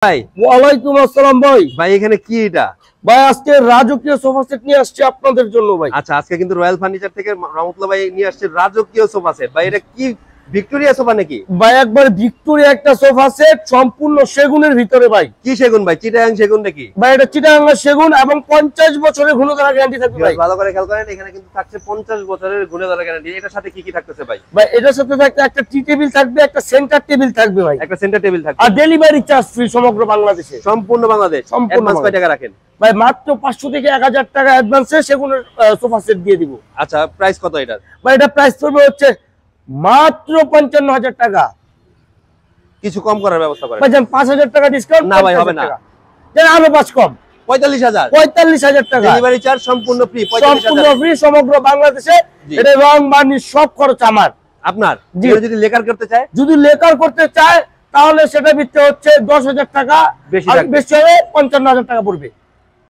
ভাই ওয়ালাইকুম আসসালাম ভাই। ভাই এখানে কি এটা? ভাই আজকে রাজকীয় সোফা সেট নিয়ে আসছি আপনাদের জন্য ভাই। আচ্ছা, আজকে কিন্তু রয়্যাল ফার্নিচার থেকে রহমতুল্লাহ ভাই নিয়ে আসছে রাজকীয় সোফা সেট। ভাই এটা কি ভিক্টোরিয়া সোফা নাকি? ভাই একবার ভিক্টোরিয়া একটা সোফা সেট সম্পূর্ণ সেগুনের ভিতরে ভাই। কি সেগুন ভাই? চিটাগাং সেগুন নাকি? ভাই এটা চিটাগাং সেগুন এবং 50 বছরের গুণধরা গ্যারান্টি থাকবে ভাই। ভালো করে খেয়াল করেন, এখানে কিন্তু থাকছে 50 বছরের গুণধরা গ্যারান্টি। এটার সাথে কি কি থাকতেছে ভাই? ভাই এটার সাথে থাকবে একটা টি টেবিল থাকবে, একটা সেন্টার টেবিল থাকবে ভাই, একটা সেন্টার টেবিল থাকবে আর ডেলিভারি চার্জ ফ্রি সমগ্র বাংলাদেশে। সম্পূর্ণ বাংলাদেশ। সম্পূর্ণ অ্যাডভান্স কয় টাকা রাখেন? ভাই মাত্র 500 থেকে 1000 টাকা অ্যাডভান্সে সেগুনের সোফা সেট দিয়ে দিব। আচ্ছা, প্রাইস কত এটার? ভাই এটা প্রাইস পড়বে হচ্ছে মাত্র 55,000 টাকা। কিছু কম করার ব্যবস্থা করেন। ভাই 5000 টাকা ডিসকাউন্ট না ভাই, হবে না। আরো 5 কম 45,000 টাকা। ডেলিভারি চার্জ সম্পূর্ণ ফ্রি। সম্পূর্ণ ফ্রি সমগ্র বাংলাদেশে। এটা রং বার্নিশ সব খরচ আমার। আপনার জি। যদি লেকার করতে চায়, যদি লেকার করতে চায় তাহলে সেটা বিক্রি হচ্ছে 10,000 টাকা, বেশি আর থাকবে। বেশি হবে 55,000 টাকা পড়বে।